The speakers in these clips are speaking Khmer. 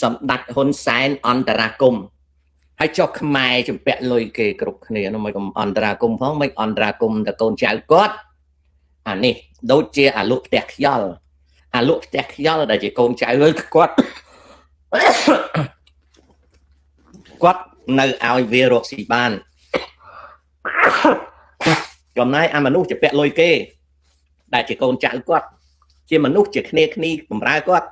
សម្ដេចហ៊ុនសែនអន្តរាគមហើយចុះខ្មែរជំពាក់លុយគេគ្រប់គ្នានោះមិនអន្តរាគមផងមិនអន្តរាគមតកូនចៅគាត់អានេះដូចជាអាលក់ផ្ទះខ្យល់អាលក់ផ្ទះខ្យល់ដែលជាកូនចៅគាត់គាត់នៅឲ្យវារកស៊ីបានចំណាយអាមនុស្សជំពាក់លុយគេដែលជាកូនចៅគាត់ជាមនុស្សជាគ្នាបំរើគាត់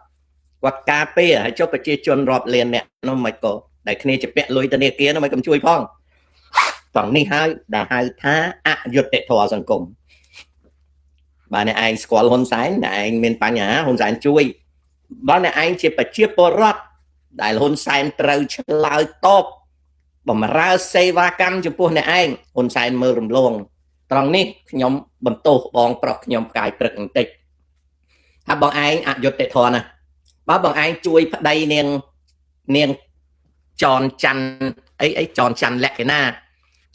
ការពារហើយចុះប្រជាជនរាប់លានអ្នកនោះមិនក៏ដែលគ្នាជំពាក់លុយធនាគារនោះមិនក៏ជួយផងត្រង់នេះហើយដែលហៅថាអយុត្តិធម៌សង្គមបើអ្នកឯងស្គាល់ហ៊ុនសែនអ្នកឯងមានបញ្ហាហ៊ុនសែនជួយបើអ្នកឯងជាប្រជាពលរដ្ឋដែលហ៊ុនសែនត្រូវឆ្លើយតបបំរើសេវាកម្មចំពោះអ្នកឯងហ៊ុនសែនមើលរំលងត្រង់នេះខ្ញុំបន្ទោសបងប្រុសខ្ញុំផ្កាយព្រឹកបន្តិចថាបងឯងអយុត្តិធម៌ណាបើបងឯងជួយប្តីនាងចនច័ន្ទអីចនច័ន្ទលក្ខិណា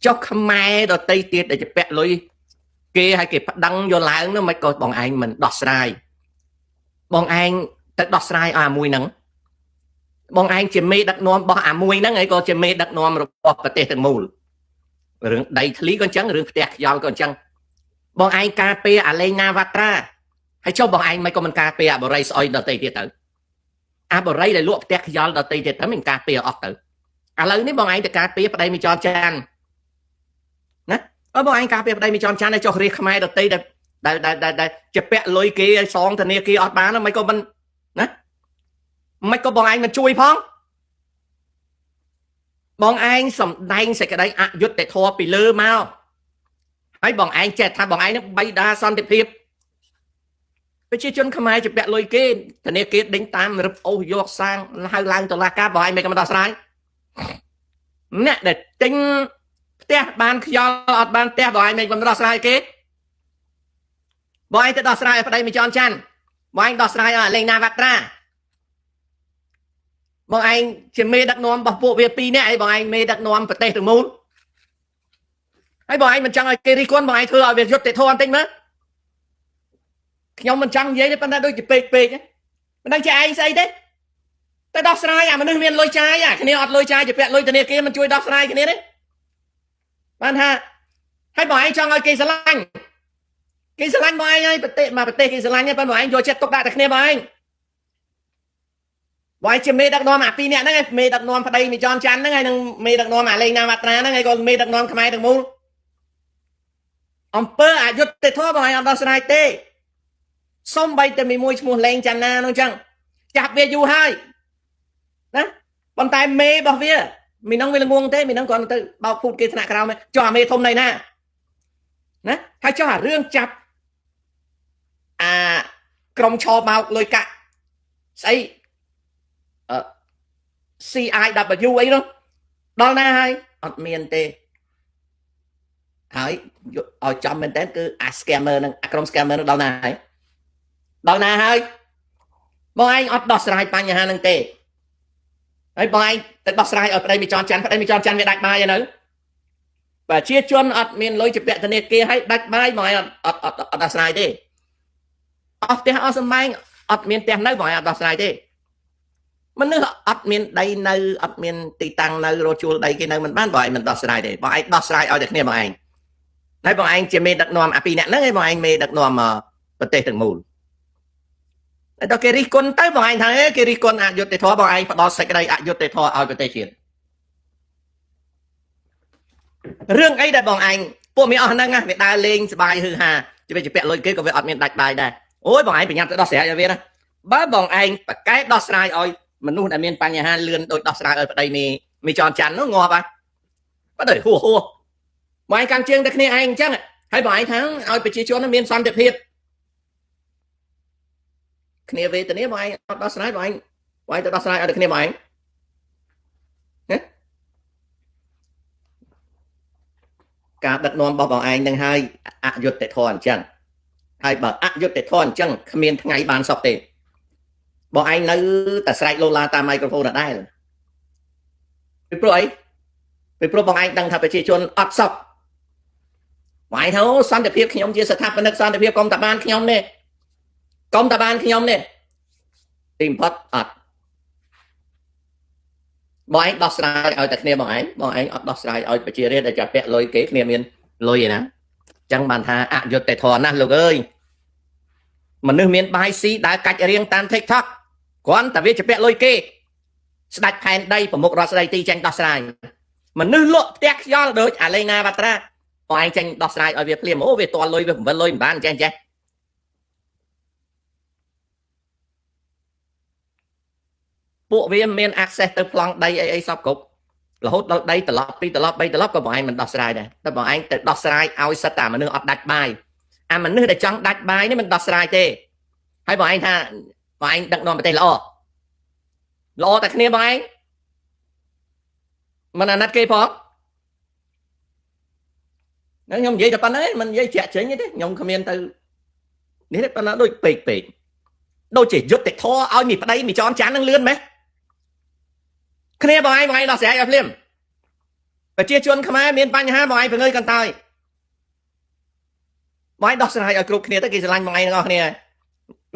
ចុះខ្មែរដតីទៀតដែលជាពាក់លុយគេឲ្យគេប្តឹងយកឡើងនោះមិនក៏បងឯងមិនដោះស្រាយបងឯងទៅដោះស្រាយឲ្យអាមួយហ្នឹងបងឯងជាមេដឹកនាំរបស់អាមួយហ្នឹងហើយក៏ជាមេដឹកនាំរបស់ប្រទេសទាំងមូលរឿងដីធ្លីក៏អញ្ចឹងរឿងផ្ទះខ្យល់ក៏អញ្ចឹងបងឯងការពារអាលេងណាវ៉ាត្រាហើយចុះបងឯងមិនក៏មិនការពារអាបរិយស្អុយដតីទៀតទៅអាបរិយដែលលក់ផ្ទះខ្យល់ដតីទៀតទៅមិនការពារអស់ទៅឥឡូវនេះបងឯងទៅការពារប្តីមីចនចានណាបងឯងការពារប្តីមីចនចានឲ្យចុះរាជខ្មែរដតីដែលជាពាក់លុយគេឲ្យសងធនាគារអត់បានមិនក៏មិនណាមិនក៏បងឯងមិនជួយផងបងឯងសំដែងសេចក្តីអយុត្តិធម៌ពីលើមកហើយបងឯងចេះថាបងឯងនឹងបៃតាសន្តិភាពប្រជាជនខ្មែរជាពាក់លុយគេធនាគារដេញតាមរឹបអូសយកសាងហៅឡើងតុលាការបងឯងមិនក៏មិនដោះស្រាយអ្នកដែលទិញផ្ទះបានខ្យល់អត់បានផ្ទះបងឯងមិនដោះស្រាយគេបងឯងទៅដោះស្រាយឲ្យប្តីមីចនច័ន្ទបងឯងដោះស្រាយឲ្យលេងណាវ៉ាត្រាបងឯងជាមេដឹកនាំរបស់ពួកវា2នាក់អីបងឯងមេដឹកនាំប្រទេសទាំងមូលហើយបងឯងមិនចង់ឲ្យគេរិះគន់បងឯងធ្វើឲ្យវាយុត្តិធម៌បន្តិចមើលខ្ញុំមិនចង់និយាយទេប៉ុន្តែដូចជាពេកមិនដឹងជាឯងស្អីទេតែដោះស្រាយអាមនុស្សមានលុយចាយគ្នាអត់លុយចាយជាពាក់លុយធនាគារមិនជួយដោះស្រាយគ្នាទេបានថាហើយបងឯងចង់ឲ្យគេស្រឡាញ់បងឯងហើយប្រទេសគេស្រឡាញ់ហើយប៉ុន្តែបងឯងយកចិត្តទុកដាក់តែគ្នាបងឯងជាមេដឹកនាំអា2នាក់ហ្នឹងឯងមេដឹកនាំប្តីមីចនច័ន្ទហ្នឹងហើយនឹងមេដឹកនាំអាលេងណាវ៉ាត្រាហ្នឹងហើយក៏មេដឹកនាំខ្មែរទាំងមូលអំពើអយុត្តិធម៌បងឯងអត់ដោះស្រាយទេសុំបីតែមួយឈ្មោះលេងច័ន្ទណានោះចឹងចាប់វាយូរហើយណាប៉ុន្តែមេរបស់វាមីនឹងវាល្ងងទេមីនឹងគាត់ទៅបោកភូតគេថ្នាក់ក្រោមចុះអាមេធំណៃណាហើយចុះអារឿងចាប់អាក្រុមឆោមកលុយកាក់ស្អីCIW អីនោះដល់ណាហើយអត់មានទេហើយឲ្យចំមែនតើគឺអា scammer នឹងអាក្រុម scammer នឹងដល់ណាហើយបងឯងអត់ដោះស្រាយបញ្ហាហ្នឹងទេហើយបងឯងទៅដោះស្រាយឲ្យប្តីមីចនច័ន្ទវាដាច់បាយហើយនៅប្រជាជនអត់មានលុយជាពាក់ធនាគារឲ្យដាច់បាយបងឯងអត់ដោះស្រាយទេអស់ផ្ទះអស់សម្បែងអត់មានផ្ទះនៅបងឯងអត់ដោះស្រាយទេមនុស្សអត់មានដីនៅអត់មានទីតាំងនៅរកជួលដីគេនៅមិនបានបងឯងមិនដោះស្រាយទេបងឯងដោះស្រាយឲ្យតែគ្នាបងឯងហើយបងឯងជាមេដឹកនាំអា2នាក់ហ្នឹងឯងបងឯងមេដឹកនាំប្រទេសទាំងមូលដល់គេរិះគន់ទៅបងឯងថាគេរិះគន់អយុត្តិធម៌បងឯងផ្ដោតសេចក្តីអយុត្តិធម៌ឲ្យប្រទេសជាតិរឿងអីដែលបងឯងពួកមីអស់ហ្នឹងវាដើរលេងសបាយហឺហាជាពាក់លុយគេក៏វាអត់មានដាច់បាយដែរអូយបងឯងប្រញាប់ទៅដោះស្រាយឲ្យវាណាបើបងឯងប្រកែកដោះស្រាយឲ្យមនុស្សដែលមានបញ្ហាលឿនដូចដោះស្រាយឲ្យប្តីមីចនច័ន្ទនោះងាប់ហ่ะបើទៅហួបងឯងកាន់ជើងតែគ្នាឯងអញ្ចឹងហើយបងឯងថាឲ្យប្រជាជនមានសន្តិភាពគ្នាវេទនាបងឯងអត់ដោះស្រាយបងឯងទៅដោះស្រាយឲ្យតែគ្នាបងឯងណាការដឹកនាំរបស់បងឯងនឹងហើយអយុត្តិធម៌អញ្ចឹងហើយបើអយុត្តិធម៌អញ្ចឹងគ្មានថ្ងៃបានសុខទេបងឯងនៅតែស្រែកឡូឡាតាមមីក្រូហ្វូនដដែលពីព្រោះអីពីព្រោះបងឯងដឹងថាប្រជាជនអត់សុខបងឯងថាសន្តិភាពខ្ញុំជាស្ថាបនិកសន្តិភាពកុំតាបានខ្ញុំទេទីបំផុតអត់ បងឯងដោះស្រាយឲ្យតែគ្នាបងឯងអត់ដោះស្រាយឲ្យប្រជារាស្ត្រដែលចាប់ពាក់លុយគេគ្នាមានលុយឯណាចឹងបានថាអយុត្តិធម៌ណាស់លោកអើយមនុស្សមានបាយស៊ីដើរកាច់រៀងតាម TikTok គ្រាន់តែវាចាប់ពាក់លុយគេស្ដាច់ផែនដីប្រមុខរដ្ឋស្ដីទីចេញដោះស្រាយមនុស្សលក់ផ្ទះខ្យល់ដូចអាលេណាវ៉ាត្រាបងឯងចេញដោះស្រាយឲ្យវាភ្លាមអូវាទាល់លុយវា7លុយមិនបានចេះពួកវាមាន access ទៅប្លង់ដីអីសពគ្រប់រហូតដល់ដីត្រឡប់2ត្រឡប់3ត្រឡប់ក៏បងឯងមិនដោះស្រាយដែរតែបងឯងទៅដោះស្រាយឲ្យសិតតែមនុស្សអត់ដាច់បាយអាមនុស្សដែលចង់ដាច់បាយនេះមិនដោះស្រាយទេហើយបងឯងថាបងឯងដឹកនាំប្រទេសល្អតែគ្នាបងឯងមិនអាណិតគេផងខ្ញុំនិយាយតែប៉ុណ្្នឹងមិននិយាយជាក់ចេញទេខ្ញុំគ្មានទៅនេះប៉ុណ្ណាដូចពេកដូចជាយុទ្ធធរឲ្យមីប្តីមីចនចាន់នឹងលឿនម៉េះគ្នាបងឯងដោះស្រាយឲ្យភ្លាមប្រជាជនខ្មែរមានបញ្ហាបងឯងប្រងើយកន្តើយបងឯងដោះស្រាយឲ្យគ្រប់គ្នាទៅគេស្រឡាញ់បងឯងទាំងអស់គ្នា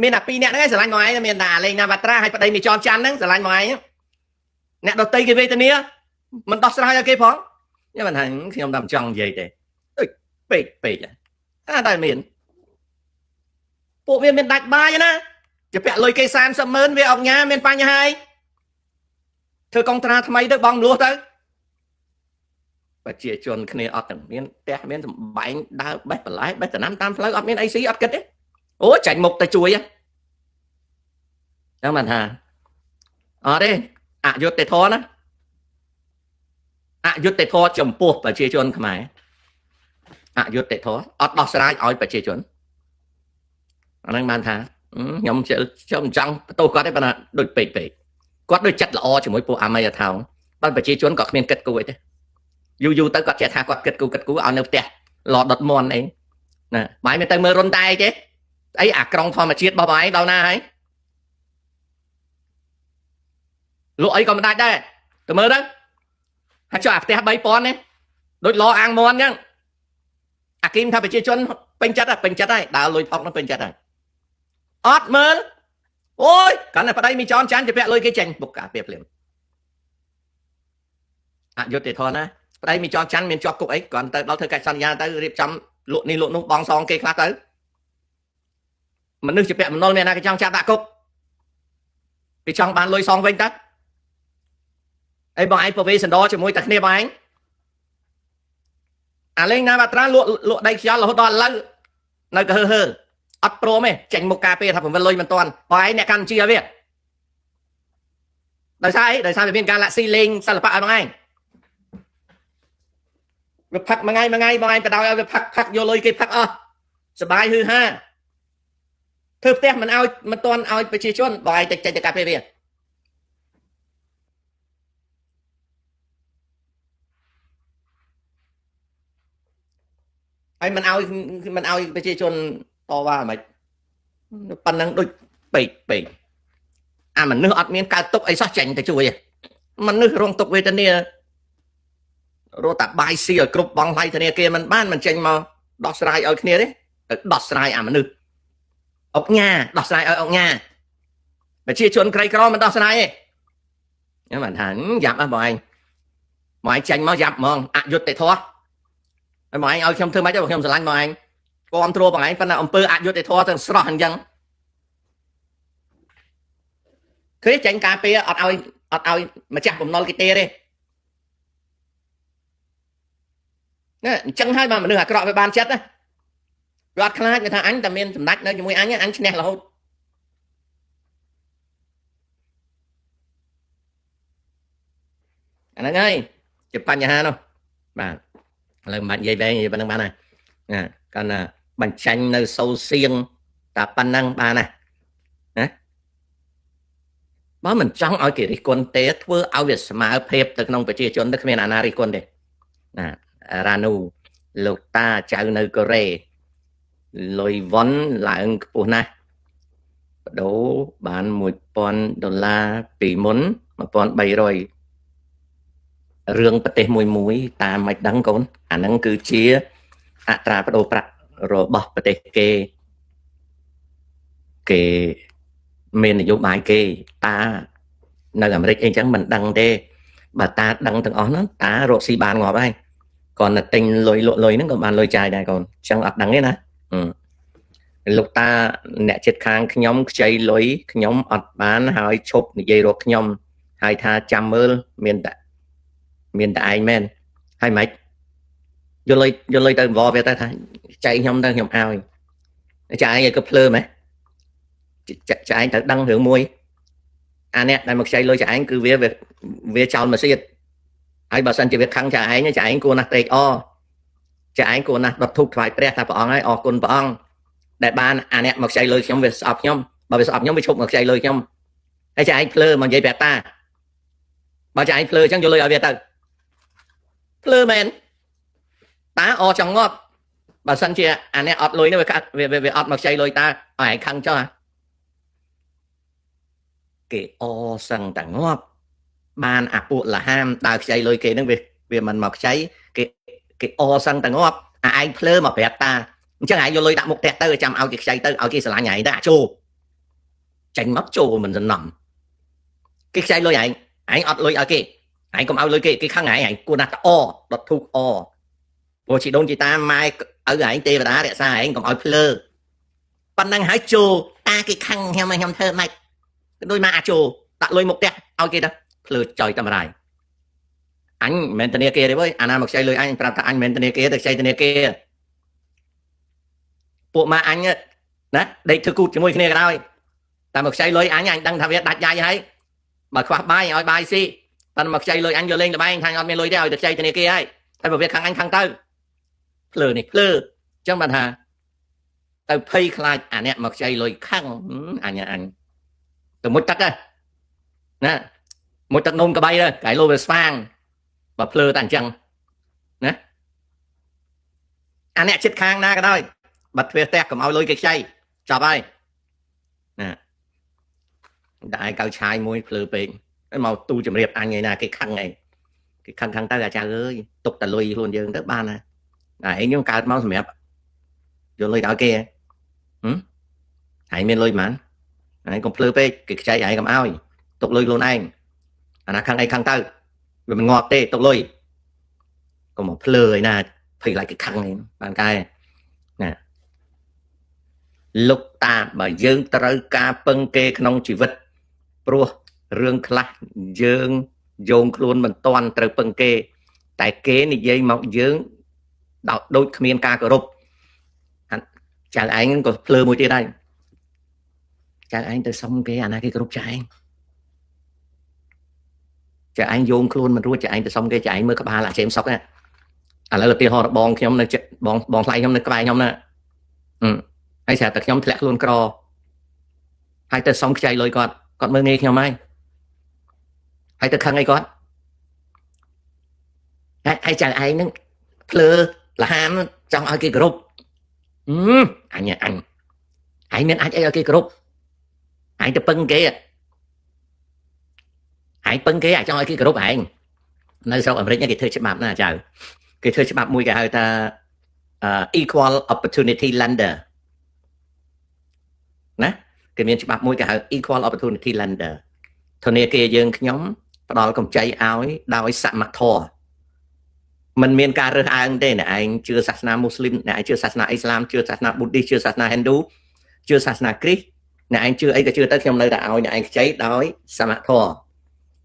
មានតែ2នាក់ហ្នឹងឯងស្រឡាញ់បងឯងមានតែលេងណាវ៉ាត្រាហើយប្តីមីចនចាន់ហ្នឹងស្រឡាញ់បងឯងអ្នកដតីគេវេទនាមិនដោះស្រាយឲ្យគេផងខ្ញុំមិនថាខ្ញុំតែមិនចង់និយាយទេដូចពេកតែមានពួកវាមានដាច់បាយណាជាពាក់លុយគេ300000វាអុកញ៉ាមានបញ្ហាអីធ្វើកុងត្រាថ្មីទៅបងលួសទៅប្រជាជនគ្នាអត់ទាំងមានផ្ទះមានសម្បែងដើរបេះបន្លែបេះដំណាំតាមផ្លូវអត់មានអីស៊ីអត់គិតទេអូចាញ់មុខទៅជួយហ្នឹងមិនថាអត់ទេអយុត្តិធម៌ណាអយុត្តិធម៌ចំពោះប្រជាជនខ្មែរអយុត្តិធម៌អត់ដោះស្រាយឲ្យប្រជាជនអាហ្នឹងបានថាខ្ញុំចង់បន្ទោសគាត់ទេប៉ុន្តែដូចពេកគាត់ដូចចិត្តល្អជាមួយពួកអាមេថោងបើប្រជាជនក៏គ្មានគិតគូរអីទេយូរទៅគាត់ចេះថាគាត់គិតគូរឲ្យនៅផ្ទះឡដុតមន់អីណាបាយមិនទៅមើលរុនតែទេអីអាក្រុងធម្មជាតិរបស់បងឯងដល់ណាហើយលក់អីក៏មិនដាច់ដែរទៅមើលទៅហើយចុះអាផ្ទះ3000នេះដូចឡអាងមន់អញ្ចឹងអាគីមថាប្រជាជនពេញចិត្តហើយដើរលុយផុកនោះពេញចិត្តហើយអត់មើលអូយកាន់តែប្តីមីចនចាន់ជាពាក់លុយគេចេញបុកការពារភ្លាមអយុត្តិធម៌ណាប្តីមីចនចាន់មានជាប់គុកអីគ្រាន់ទៅដល់ធ្វើកិច្ចសន្យាទៅរៀបចំលក់នេះលក់នោះបងសងគេខ្លះទៅមនុស្សជាពាក់បំណុលមានណាគេចង់ចាប់ដាក់គុកគេចង់បានលុយសងវិញទៅអីបងឯងប្រវេសណ្ដោជាមួយតែគ្នាបងឯងអាលេងណាបាត្រាលក់ដីខ្យល់រហូតដល់ឥឡូវនៅក៏ហឺអត់ព្រមទេចេញមុខការពារថា7លុយមិនតាន់បងឯងអ្នកកាន់ជាវាដោយសារអីដោយសារវាមានការលាក់ស៊ីលេងសិល្បៈឲ្យបងឯងវាផឹកមួយថ្ងៃបងឯងបដ ாய்ឲ្យវាផឹកយកលុយគេផឹកអស់សបាយហឺហាធ្វើផ្ទះមិនឲ្យមិនតាន់ឲ្យប្រជាជនបងឯងចេញទៅការពារវាហើយមិនឲ្យប្រជាជនតវ៉ាមិនប៉ុណ្ណឹងដូចពេកអាមនុស្សអត់មានកើតទុកអីសោះចាញ់ទៅជួយមនុស្សរងទុកវេទនារត់តែបាយស៊ីឲ្យគ្រប់បងថ្លៃធនាគារមិនចេញមកដោះស្រាយឲ្យគ្នាទេទៅដោះស្រាយអាមនុស្សអុកញ៉ាដោះស្រាយឲ្យអុកញ៉ាប្រជាជនក្រីក្រមិនដោះស្រាយទេខ្ញុំបានថាយ៉ាប់បងឯងចាញ់មកយ៉ាប់ហ្មងអយុត្តិធម៌ហើយបងឯងឲ្យខ្ញុំធ្វើម៉េចទៅខ្ញុំស្រឡាញ់បងឯងគាំទ្របងឯងប៉ុន្តែអំពើអយុត្តិធម៌ទាំងស្រស់អញ្ចឹងឃើញចាញ់ការពារអត់ឲ្យម្ចាស់បំណុលគេទេណាអញ្ចឹងហើយមនុស្សអាក្រក់វាបានចិត្តណាវាអត់ខ្លាចវាថាអញតែមានសម្ដេចនៅជាមួយអញឈ្នះរហូតអាហ្នឹងហើយជាបញ្ហានោះបាទឥឡូវមិនបាច់និយាយវែងនិយាយប៉ុណ្្នឹងបានហើយណាគាត់ណាបញ្ចាញ់នៅសូវសៀងតែប៉ុណ្្នឹងបានណាបើមិនចង់ឲ្យគេរិះគន់ទេធ្វើឲ្យវាស្មើភាពទៅក្នុងប្រជាជនទៅគ្មានអាណារិះគន់ទេណារ៉ានូលោកតាចៅនៅកូរ៉េលុយវ៉ុនឡើងខ្ពស់ណាស់បដូរបាន$1000ពីមុន1300រឿងប្រទេសមួយតាមមិនដឹងកូនអាហ្នឹងគឺជាអត្រាប្តូរប្រាក់របស់ប្រទេសគេមាននយោបាយគេតានៅអាមេរិកអីចឹងមិនដឹងទេ bà ta đăng từng ón nó ta rột xì bàn ngọt ai còn là tình lôi nó còn bàn lôi chai đây còn chẳng ắt đắng ấy nè lúc ta nè chết khang nhóm chơi lối nhóm ắt bán hai chụp dây rột nhóm hai tha trăm mơ miền đại men hai mấy vô lôi tới vò về ta thay chạy nhóm ta nhóm ao chạy cái plơ mày chạy tới đăng hưởng môi anh nè đây một chạy lôi chạy cứ về chào mà xịt ai bảo sân chỉ việc khăn chạy nhá chạy cô nát tệ chạy cô nát đập thục phải pre ta bỏ ngay con bỏ đại ban anh nè một chạy lôi trong việc sọp nhóm bảo việc sọp nhóm với chụp một chạy lôi trong hay chạy plơ mà dây bẹt ta bảo chạy plơ chẳng vô lôi ở việt ta plơ men ta trong ngót bảo sân chia anh nè ọt lôi nó về ọt một chạy lôi ta ai khăn cho cái sang tảng ngót ban bộ là ham ta chạy lôi kê nó về mình mọc cháy cái sang tảng ngót ai plơ mà bẹt ta chẳng ai vô lôi đặt một tẹt tới chăm ao cái chạy tới ao kia sẽ lại nhảy đã chô tranh móc chô mình dần nằm cái chạy lôi anh ọt lôi ở kia anh cũng ao lôi kia cái khăn anh cô nát đọt thu vô chị đôn chị ta mai ở anh tê và đá để xa anh còn ao plơ ban năng hái chô cái khăn heo mày heo thơ mày đôi mà chô đặt lôi một tẹt ao kia đó plơ trời tầm rài anh men tên kia đấy với anh một chạy lôi anh anh men tên kia được chạy tên kia bộ mà anh đó đây thưa cụ chỉ môi kia đâu ta một chạy lôi anh đang tham việc đặt dài ấy mà khoa bay hỏi bay si ta một chạy lôi anh vô lên là bay anh thành men lôi đeo được chạy tên kia ấy thay một việc khăn anh khăn tư plơ này plơ trong bàn hà tao pay khai anh em một chạy lôi khăn anh từ một tắc á nè một tắc nôn cả bay đó cái lôi về sang và plơ tàn chân nè anh em chết khang na cái đó bật về tẹt cầm ao lôi cái chay chào bay nè đại cao trai môi plơ bền cái màu tu chấm riệp anh này nè cái khăn ta là cha ơi tục tà lôi luôn dương tới ba nè này nhưng cao máu mẹ vô lôi đạo kia hãy men lôi mắn anh còn plơ bê cái chay ấy cầm ao tục lôi luôn anh khăn ấy khăn tao rồi mình ngọt tê tục lôi còn một plơ nè phải lại cái khăn này bàn cai nè lúc ta mà dương tới ca bưng kê không chỉ vật pro rương khla dương dồn luôn mình toàn tới bưng kê tại kế này dây mọc dương đôi miền ca cờ rục chàng anh có plơ một tia đây chàng anh tới xong cái cái cờ rục chàng anh dồn luôn mình rua chàng anh tới xong cái chàng anh mới có ba là xem sóc á là tia họ bong nhóm này bong lại nhóm này cái nhóm nè hay sẽ tập nhóm lẹt luôn cò hay tới xong chạy lôi còn mới nghe nhau mai hay tới khăn ngay con hay chàng anh nó plơ là ham trong ở cái group anh nên anh ở cái group anh tập bưng kia anh bưng kia trong ở cái group anh nơi sau ở đây cái thơ chấp bạp nè chào cái thơ chấp bạp mùi cái ta equal opportunity lender nè cái miền chấp bạp mùi cái equal opportunity lender thôi nè kia dương nhóm đó còn chạy áo đào sạm mặt thò mình miền ca rơ anh đây này anh chưa sát na Muslim này anh chưa sát na Islam chưa sát na Buddhist chưa sát na Hindu chưa sát na Christ này anh chưa ấy cái chưa tới trong nơi đạo này anh cháy đói sa mạc thò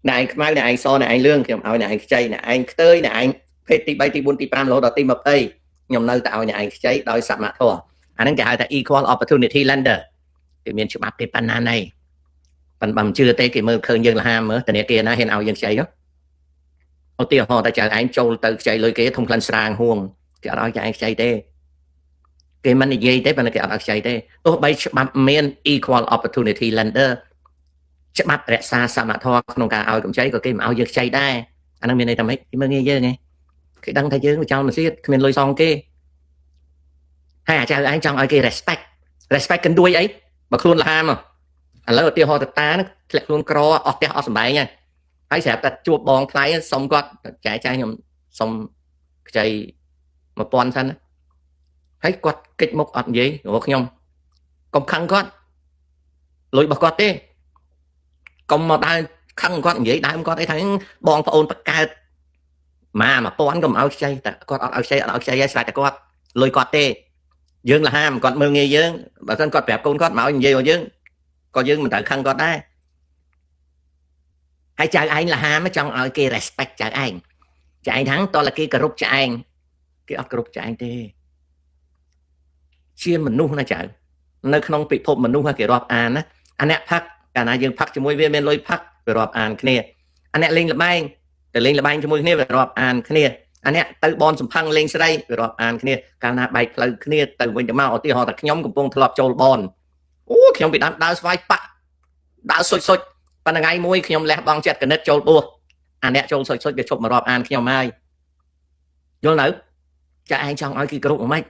này anh mai này anh so này anh lương kiểu áo này anh cháy này anh tới này anh phê tí bay tí buôn tí pram lỗ đỏ tí mập ấy nhom nơi tạo này anh cháy đói sa mạc thò anh cái hai là equal opportunity lender thì miền chụp áp cái pan này pan bằng chưa tới cái mơ khơi dương là ham mới từ này kia nó hiện áo dương cháy đó ở tiền họ ta chờ anh châu từ chạy lưới kế thông lần sang huồng cái đó chạy chạy thế cái mình gì thế mà cái đó chạy thế tôi bây giờ men equal opportunity lender chắc bắt rẽ xa xa mà thôi không cả ao cũng cháy có cái áo giật chạy đây anh em này tầm ấy cái mới nghe dơ nghe cái đăng thay chứ cho nó xí mình lôi xong kia hay là chờ anh trong ai kia respect cần đuôi ấy mà luôn là ham mà lỡ ở tiền họ ta nó lại luôn cro ở tiền họ sầm bài nha hãy sẽ đặt chua bòn thái xong con chạy nhầm xong chạy một con thân hãy quạt kích một ọt gì của nhom công khăn con lối bạc quạt đi công mà ta ខឹងគាត់និយាយដើមគាត់អីថាបងប្អូនបកើតមក1000ក៏មិនឲ្យខ្ចីតែគាត់អត់ឲ្យខ្ចីអត់ឲ្យខ្ចីឲ្យស្រេចតែគាត់លុយគាត់ទេយើងលហាមគាត់មើលងាយយើងបើមិនគាត់ប្រាប់កូនគាត់មកនិយាយឲ្យយើងក៏យើងមិនត្រូវខឹងគាត់ដែរហើយចៅឯងលហាមចង់ឲ្យគេ respect ចៅឯងចៅឯងហ្នឹងតើគេគោរពចៅឯងគេអត់គោរពចៅឯងទេជាមនុស្សណាចៅនៅក្នុងពិភពមនុស្សគេរាប់អានណាអាអ្នកផឹកកាលណាយើងផឹកជាមួយវាមានលុយផឹកវារាប់អានគ្នាអាអ្នកលេងល្បែងទៅលេងល្បែងជាមួយគ្នាវារាប់អានគ្នាអាអ្នកទៅបនសំផឹងលេងស្រីវារាប់អានគ្នាកាលណាបែកផ្លូវគ្នាទៅវិញទៅមកឧទាហរណ៍ថាខ្ញុំកំពុងធ្លាប់ចូលបនអូខ្ញុំពីដើមដើរស្វាយប៉ាក់ដើរសុចប៉ុន្តែថ្ងៃមួយខ្ញុំលះបង់ចិត្តកណិតចូលបួសអាអ្នកចូលសុចគេជប់មករាប់អានខ្ញុំហើយយល់នៅចាឯងចង់ឲ្យគេគ្រប់មិន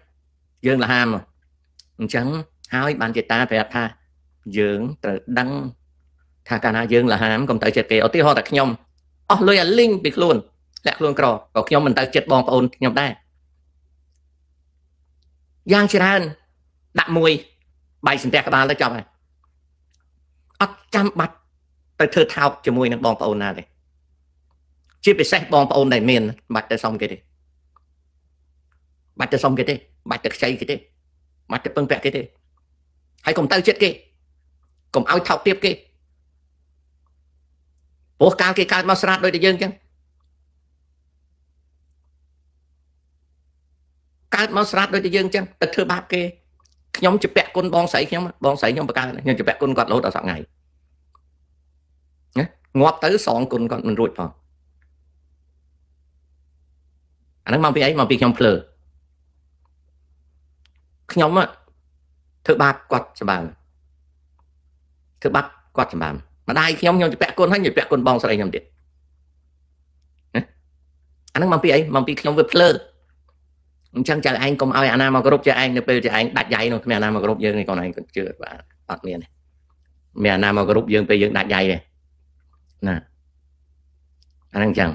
យើងលហាមអញ្ចឹងហើយបានជាតាប្រាប់ថាយើងត្រូវដឹងថាកាលណាយើងលហាមកុំទៅចិត្តគេឧទាហរណ៍ថាខ្ញុំអស់លុយអាលីងពីខ្លួនលាក់ខ្លួនក្រក៏ខ្ញុំមិនទៅចិត្តបងប្អូនខ្ញុំដែរយ៉ាងច្រើនដាក់មួយបាយសន្ទះក្បាលទៅចប់ហើយអត់ចាំបាច់ទៅធ្វើថោកជាមួយនឹងបងប្អូនណាទេជាពិសេសបងប្អូនដែលមានបាច់ទៅសុំគេទេបាច់ទៅសុំគេទេបាច់ទៅខ្ចីគេទេបាច់ទៅពឹងពាក់គេទេហើយកុំទៅចិត្តគេកុំឲ្យថោកទាបគេព្រោះកាលគេកើតមកស្រាតដូចតែយើងចឹងកើតមកស្រាតដូចតែយើងចឹងទៅធ្វើបាបគេខ្ញុំជពាក់គុណបងស្រីខ្ញុំបកកើតខ្ញុំជពាក់គុណគាត់រហូតដល់សប្តាហ៍ថ្ងៃងាប់ទៅសងគុណគាត់មិនរួចផងអាហ្នឹងមកពីអីមកពីខ្ញុំភ្លើខ្ញុំធ្វើបាបគាត់សម្បើមធ្វើបាបគាត់សម្បើមម្ដាយខ្ញុំជពាក់គុណហើយជពាក់គុណបងស្រីខ្ញុំទៀតអាហ្នឹងមកពីអីមកពីខ្ញុំវាភ្លើអញ្ចឹងចៅឯងកុំឲ្យអាណាមកគ្រប់ចៅឯងនៅពេលចៅឯងដាច់យ៉ៃនោះគ្មានអាណាមកគ្រប់យើងនេះកូនឯងជឿបាទអត់មានអាណាមកគ្រប់យើងពេលយើងដាច់យ៉ៃទេណាអាហ្នឹងអញ្ចឹង